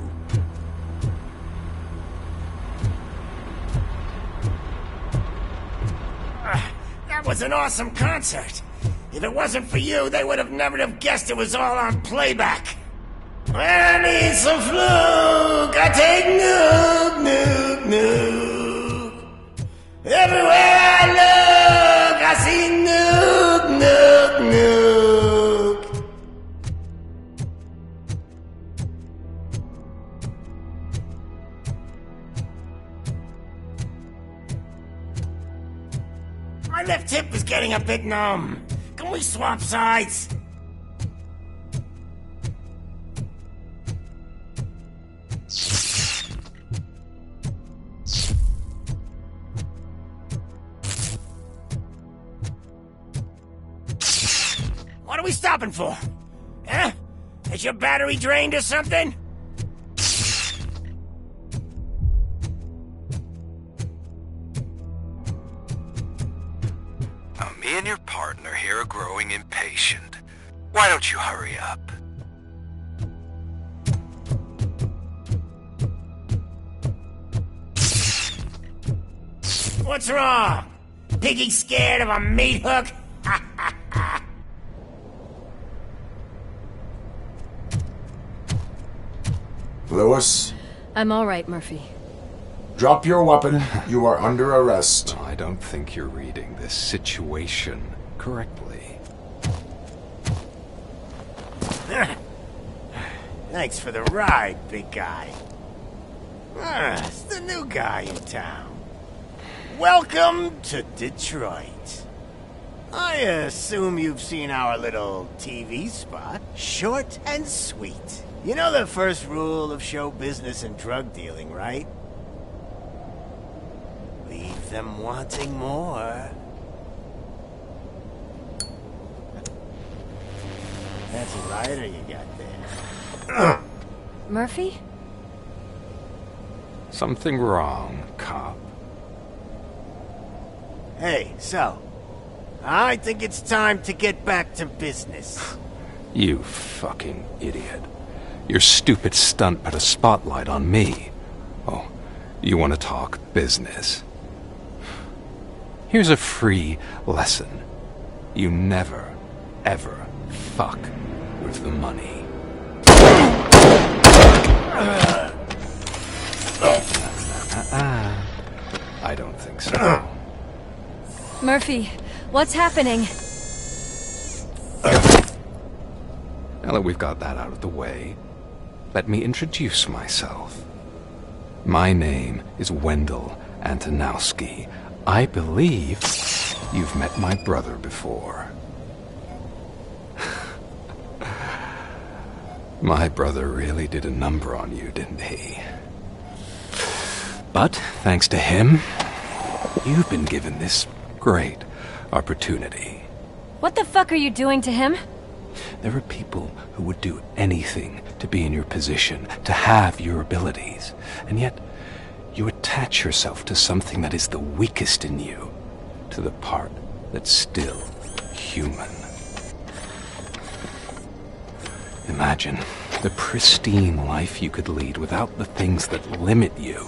Speaker 17: That was an awesome concert. If it wasn't for you, they would have never have guessed it was all on playback. When I need some fluke, I take nuke, nuke, nuke. Everywhere I look, I see nuke, nuke, nuke. My left hip is getting a bit numb. Can we swap sides? What are we stopping for? Huh? Is your battery drained or something?
Speaker 18: Me and your partner here are growing impatient. Why don't you hurry up?
Speaker 17: What's wrong? Piggy scared of a meat hook?
Speaker 2: Lewis,
Speaker 16: I'm all right, Murphy.
Speaker 2: drop your weapon. You are under arrest.
Speaker 18: I don't think you're reading this situation correctly.
Speaker 17: Thanks for the ride, big guy. It's the new guy in town. Welcome to Detroit. I assume you've seen our little TV spot. Short and sweet. You know the first rule of show business and drug dealing, right? Leave them wanting more. That's a lighter you got there.
Speaker 16: Murphy?
Speaker 18: Something wrong, cop.
Speaker 17: Hey, so, I think it's time to get back to business.
Speaker 18: You fucking idiot. Your stupid stunt put a spotlight on me. Oh, you want to talk business? Here's a free lesson. You never, ever fuck with the money. I don't think so.
Speaker 16: Murphy, what's happening?
Speaker 18: Now that we've got that out of the way, let me introduce myself. My name is Wendell Antonowski. I believe you've met my brother before. My brother really did a number on you, didn't he? But thanks to him, you've been given this great opportunity.
Speaker 16: What the fuck are you doing to him?
Speaker 18: There are people who would do anything to be in your position, to have your abilities, and yet you attach yourself to something that is the weakest in you, to the part that's still human. Imagine the pristine life you could lead without the things that limit you.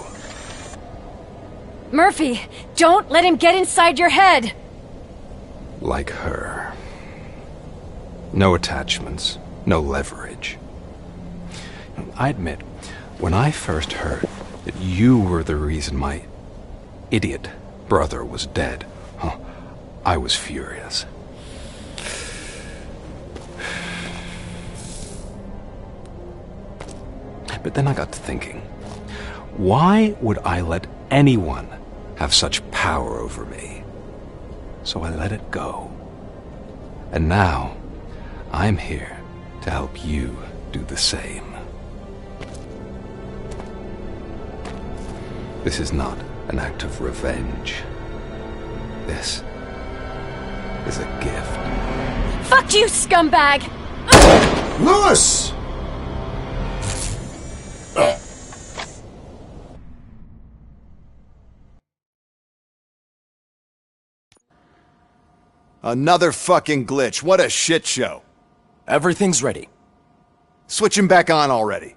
Speaker 16: Murphy, don't let him get inside your head!
Speaker 18: Like her. No attachments, no leverage. I admit, when I first heard that you were the reason my idiot brother was dead, I was furious. But then I got to thinking, why would I let anyone have such power over me? So I let it go. And now, I'm here to help you do the same. This is not an act of revenge. This is a gift.
Speaker 16: Fuck you, scumbag!
Speaker 2: Lewis!
Speaker 19: Another fucking glitch. What a shit show.
Speaker 20: Everything's ready.
Speaker 19: Switch him back on already.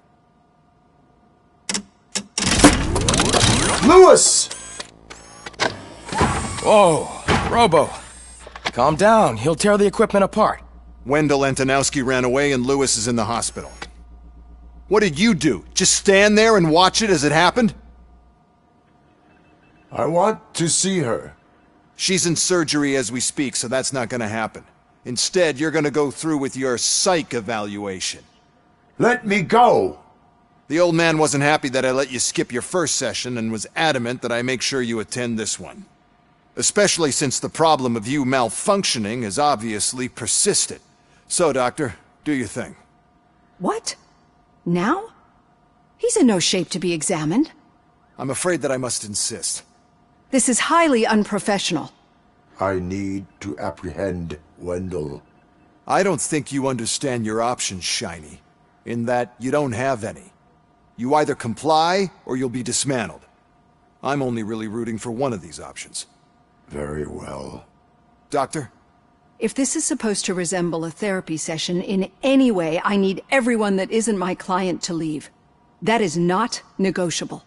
Speaker 2: Lewis!
Speaker 20: Whoa, Robo. Calm down. He'll tear the equipment apart.
Speaker 19: Wendell Antonowski ran away and Lewis is in the hospital. What did you do? Just stand there and watch it as it happened?
Speaker 2: I want to see her.
Speaker 19: She's in surgery as we speak, so that's not gonna happen. Instead, you're gonna go through with your psych evaluation.
Speaker 2: Let me go!
Speaker 19: The old man wasn't happy that I let you skip your first session and was adamant that I make sure you attend this one. Especially since the problem of you malfunctioning has obviously persisted. So, Doctor, do your thing.
Speaker 21: What? Now? He's in no shape to be examined.
Speaker 19: I'm afraid that I must insist.
Speaker 21: This is highly unprofessional.
Speaker 2: I need to apprehend Wendell.
Speaker 19: I don't think you understand your options, Shiny. In that you don't have any. You either comply, or you'll be dismantled. I'm only really rooting for one of these options.
Speaker 2: Very well.
Speaker 19: Doctor?
Speaker 21: If this is supposed to resemble a therapy session in any way, I need everyone that isn't my client to leave. That is not negotiable.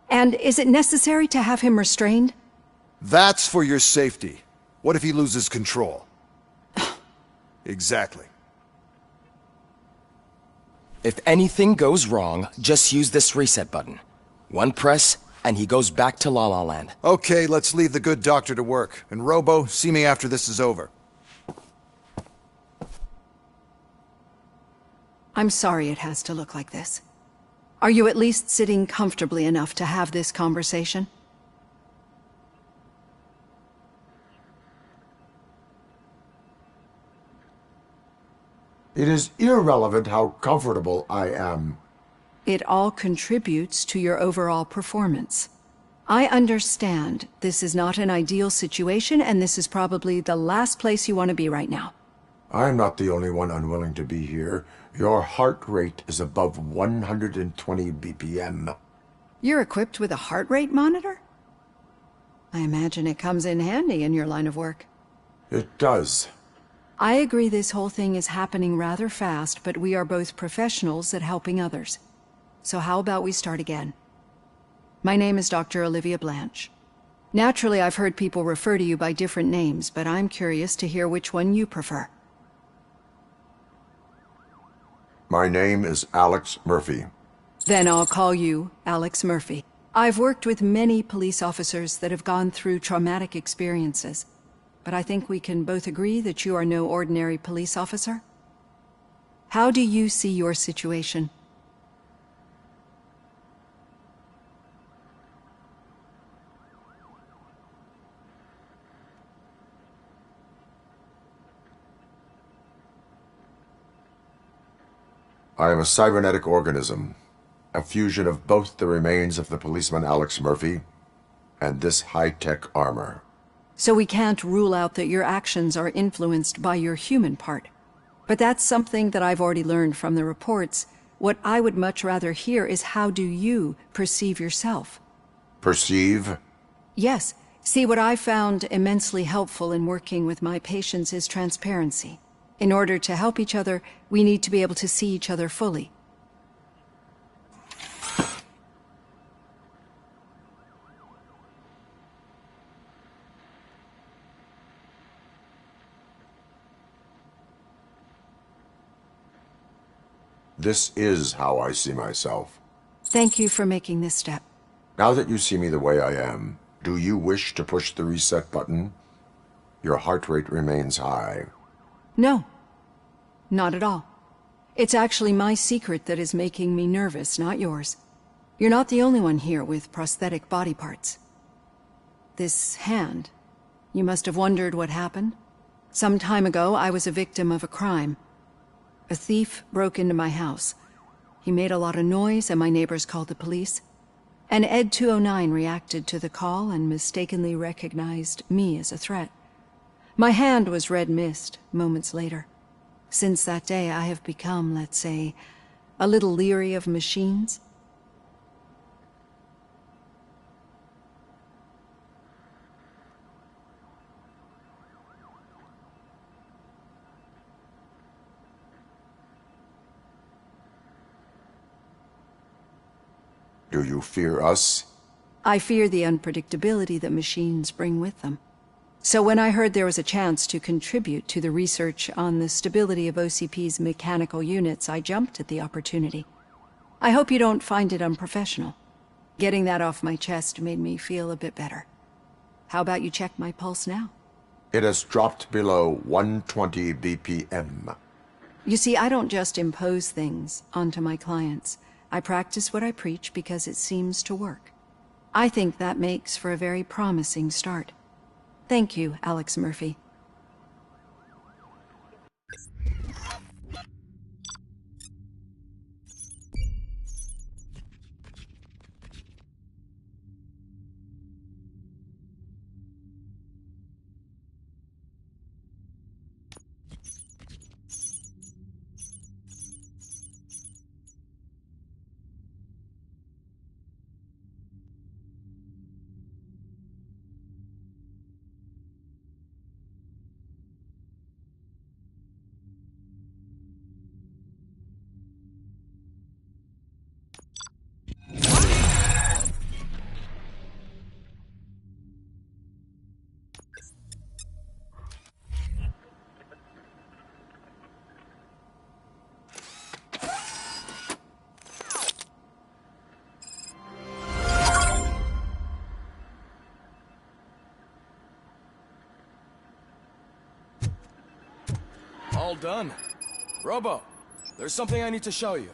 Speaker 21: And is it necessary to have him restrained?
Speaker 19: That's for your safety. What if he loses control? Exactly.
Speaker 20: If anything goes wrong, just use this reset button. One press, and he goes back to La La Land.
Speaker 19: Okay, let's leave the good doctor to work. And Robo, see me after this is over.
Speaker 21: I'm sorry it has to look like this. Are you at least sitting comfortably enough to have this conversation?
Speaker 2: It is irrelevant how comfortable I am.
Speaker 21: It all contributes to your overall performance. I understand this is not an ideal situation, and this is probably the last place you want to be right now.
Speaker 2: I'm not the only one unwilling to be here. Your heart rate is above 120 BPM.
Speaker 21: You're equipped with a heart rate monitor? I imagine it comes in handy in your line of work.
Speaker 2: It does.
Speaker 21: I agree this whole thing is happening rather fast, but we are both professionals at helping others. So how about we start again? My name is Dr. Olivia Blanche. Naturally, I've heard people refer to you by different names, but I'm curious to hear which one you prefer.
Speaker 2: My name is Alex Murphy.
Speaker 21: Then I'll call you Alex Murphy. I've worked with many police officers that have gone through traumatic experiences, but I think we can both agree that you are no ordinary police officer. How do you see your situation?
Speaker 2: I am a cybernetic organism, a fusion of both the remains of the policeman Alex Murphy and this high-tech armor.
Speaker 21: So we can't rule out that your actions are influenced by your human part. But that's something that I've already learned from the reports. What I would much rather hear is how do you perceive yourself?
Speaker 2: Perceive?
Speaker 21: Yes. See, what I found immensely helpful in working with my patients is transparency. In order to help each other, we need to be able to see each other fully.
Speaker 2: This is how I see myself.
Speaker 21: Thank you for making this step.
Speaker 2: Now that you see me the way I am, do you wish to push the reset button? Your heart rate remains high.
Speaker 21: No. Not at all. It's actually my secret that is making me nervous, not yours. You're not the only one here with prosthetic body parts. This hand, you must have wondered what happened. Some time ago, I was a victim of a crime. A thief broke into my house. He made a lot of noise and my neighbors called the police. And Ed 209 reacted to the call and mistakenly recognized me as a threat. My hand was red mist moments later. Since that day, I have become, let's say, a little leery of machines.
Speaker 2: Do you fear us?
Speaker 21: I fear the unpredictability that machines bring with them. So when I heard there was a chance to contribute to the research on the stability of OCP's mechanical units, I jumped at the opportunity. I hope you don't find it unprofessional. Getting that off my chest made me feel a bit better. How about you check my pulse now?
Speaker 2: It has dropped below 120 BPM.
Speaker 21: You see, I don't just impose things onto my clients. I practice what I preach because it seems to work. I think that makes for a very promising start. Thank you, Alex Murphy.
Speaker 20: All done. Robo, there's something I need to show you.